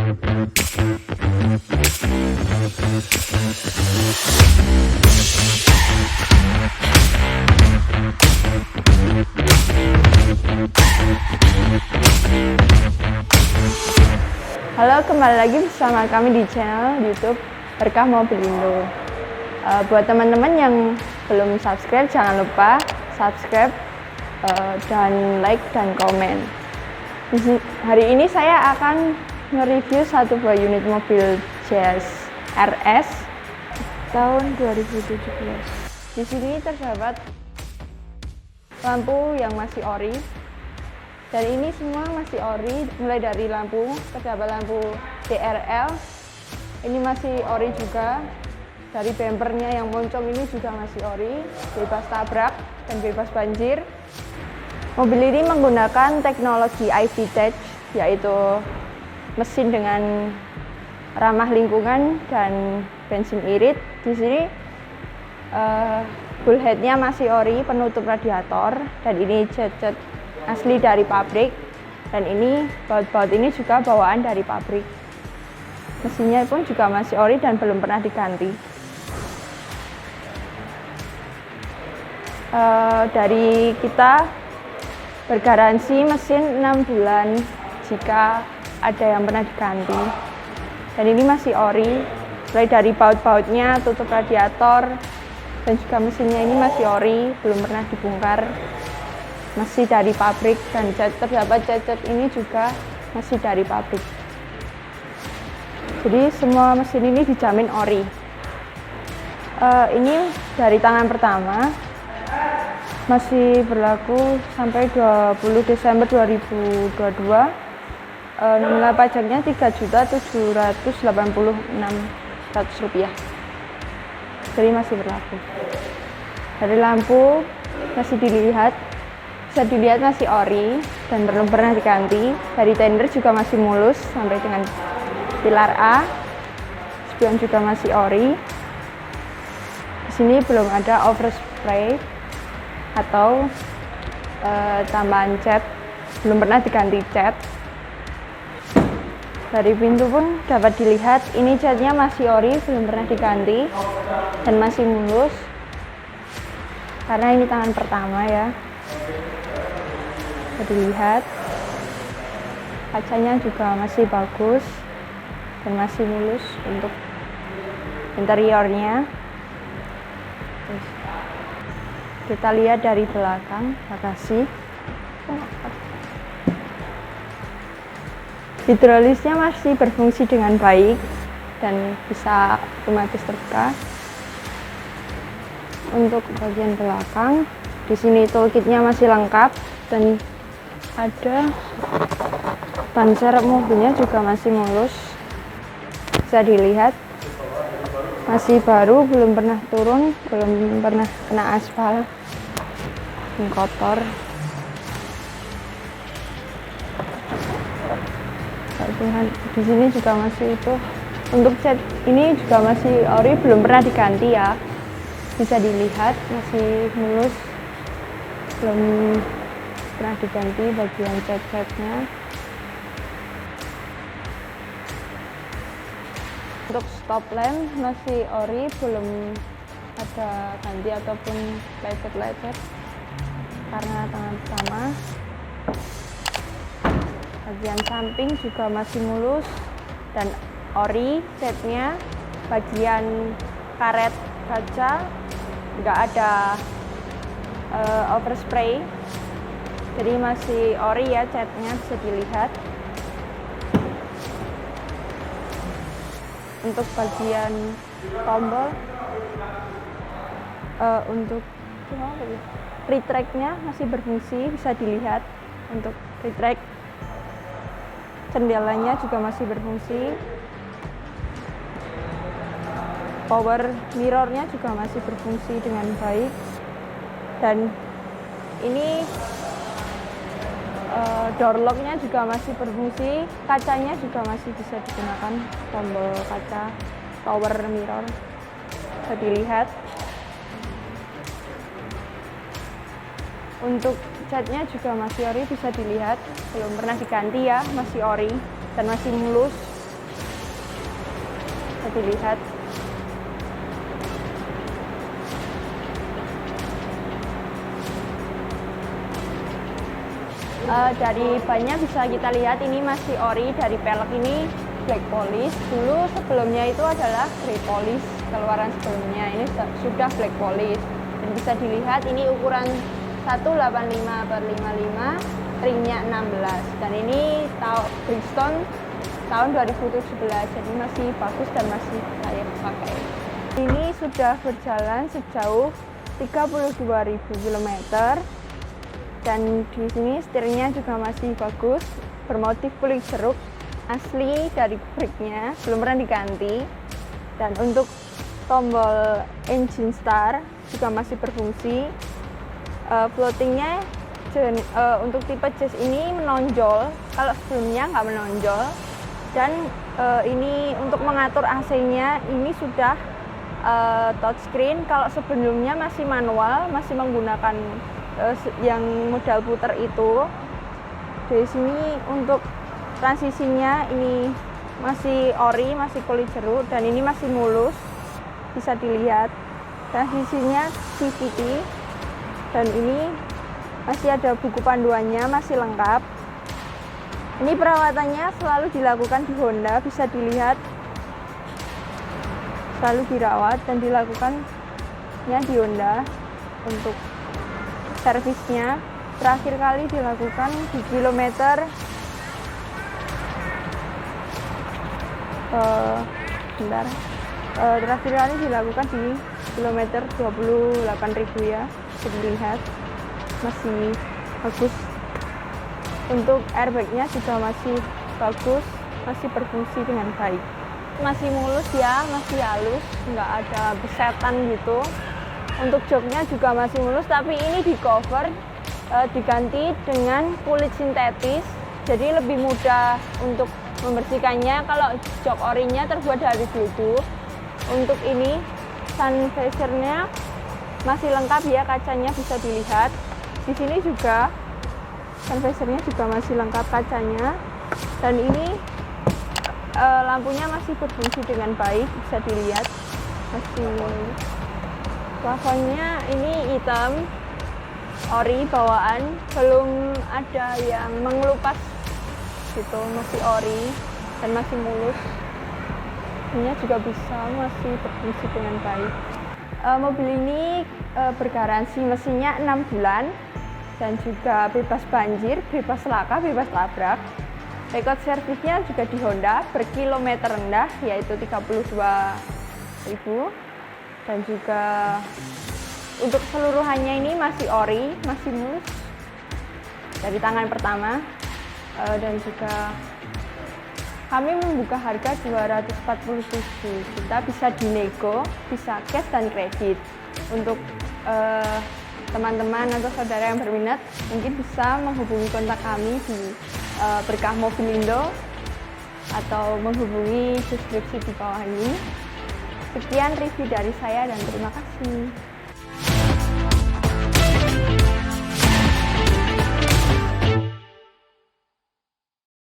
Halo, kembali lagi bersama kami di channel YouTube Berkah Mobilindo. Buat teman-teman yang belum subscribe, jangan lupa subscribe dan like dan komen. Hari ini saya akan nge-review satu buah unit mobil Jazz RS tahun 2017. Di sini terdapat lampu yang masih ori. Dan ini semua masih ori, mulai dari lampu, terdapat lampu DRL, ini masih ori juga. Dari bempernya yang moncong ini juga masih ori, bebas tabrak dan bebas banjir. Mobil ini menggunakan teknologi iVTECH, yaitu mesin dengan ramah lingkungan dan bensin irit. Di sini bullheadnya masih ori, penutup radiator, dan ini cat-cat asli dari pabrik, dan ini baut-baut ini juga bawaan dari pabrik. Mesinnya pun juga masih ori dan belum pernah diganti. Dari kita bergaransi mesin 6 bulan jika ada yang pernah diganti, dan ini masih ori, mulai dari baut-bautnya, tutup radiator, dan juga mesinnya ini masih ori, belum pernah dibongkar. Masih dari pabrik, dan terdapat cat-cat ini juga masih dari pabrik. Jadi semua mesin ini dijamin ori. Ini dari tangan pertama, masih berlaku sampai 20 Desember 2022. Nominal pajaknya Rp3.786.100. Jadi masih berlaku. Dari lampu masih bisa dilihat masih ori dan belum pernah diganti. Dari tender juga masih mulus sampai dengan pilar A. Spion juga masih ori. Di sini belum ada overspray atau tambahan cat, belum pernah diganti cat. Dari pintu pun dapat dilihat ini catnya masih ori, belum pernah diganti dan masih mulus karena ini tangan pertama ya. Bisa dilihat kacanya juga masih bagus dan masih mulus untuk interiornya. Kita lihat dari belakang bagasi. Hidrolisnya masih berfungsi dengan baik dan bisa otomatis terbuka. Untuk bagian belakang, di sini toolkitnya masih lengkap dan ada ban serep mobilnya juga masih mulus, bisa dilihat masih baru, belum pernah turun, belum pernah kena aspal yang kotor. Di sini juga masih itu. Untuk cat ini juga masih ori, belum pernah diganti ya, bisa dilihat masih mulus, belum pernah diganti bagian cat-catnya. Untuk stop lamp masih ori, belum ada ganti ataupun lecet-lecet karena tangan pertama. Bagian samping juga masih mulus dan ori catnya. Bagian karet kaca nggak ada overspray, jadi masih ori ya catnya, bisa dilihat. Untuk bagian tombol, untuk retract-nya masih berfungsi, bisa dilihat. Untuk retract, jendelanya juga masih berfungsi. Power mirror-nya juga masih berfungsi dengan baik. Dan ini door lock-nya juga masih berfungsi, kacanya juga masih bisa digunakan, tombol kaca power mirror bisa dilihat. Untuk catnya juga masih ori, bisa dilihat, belum pernah diganti ya, masih ori dan masih mulus. bisa dilihat. Dari bannya bisa kita lihat ini masih ori, dari pelek ini black polish. Dulu sebelumnya itu adalah grey polish, keluaran sebelumnya ini sudah black polish. Dan bisa dilihat ini ukuran 185/55, ringnya 16. Dan ini Bridgestone tahun 2017, jadi masih bagus dan masih layak pakai. Ini sudah berjalan sejauh 32.000 km. Dan di sini setirnya juga masih bagus, bermotif kulit jeruk, asli dari brake-nya, belum pernah diganti. Dan untuk tombol engine start juga masih berfungsi. Floatingnya untuk tipe Jazz ini menonjol, kalau sebelumnya nggak menonjol. Dan ini untuk mengatur AC-nya ini sudah touchscreen. Kalau sebelumnya masih manual, masih menggunakan yang modal puter itu. Dari sini untuk transisinya ini masih ori, masih kulit jeruk, dan ini masih mulus, bisa dilihat. Transisinya CVT, dan ini masih ada buku panduannya, masih lengkap. Ini perawatannya selalu dilakukan di Honda, bisa dilihat, selalu dirawat dan dilakukannya di Honda. Untuk servisnya terakhir kali dilakukan di kilometer terakhir kali dilakukan di kilometer 28.000 ya, bisa dilihat masih bagus. Untuk airbagnya juga masih bagus, masih berfungsi dengan baik, masih mulus ya, masih halus, nggak ada besetan gitu. Untuk joknya juga masih mulus, tapi ini di cover diganti dengan kulit sintetis, jadi lebih mudah untuk membersihkannya. Kalau jok orinya terbuat dari bluedoo. Untuk ini sun visor-nya masih lengkap ya, kacanya bisa dilihat. Di sini juga sun visor-nya juga masih lengkap kacanya, dan ini lampunya masih berfungsi dengan baik, bisa dilihat masih. Plafonnya ini hitam, ori bawaan, belum ada yang mengelupas gitu, masih ori dan masih mulus. Ini juga bisa masih berfungsi dengan baik. Mobil ini bergaransi mesinnya 6 bulan dan juga bebas banjir, bebas laka, bebas labrak. Rekod servisnya juga di Honda berkilometer rendah, yaitu 32.000. Dan juga untuk keseluruhannya ini masih ori, masih mulus dari tangan pertama. Dan juga kami membuka harga 247 juta, bisa dinego, bisa cash dan kredit. Untuk teman-teman atau saudara yang berminat mungkin bisa menghubungi kontak kami di Berkah Mobilindo atau menghubungi deskripsi di bawah ini. Sekian review dari saya dan terima kasih.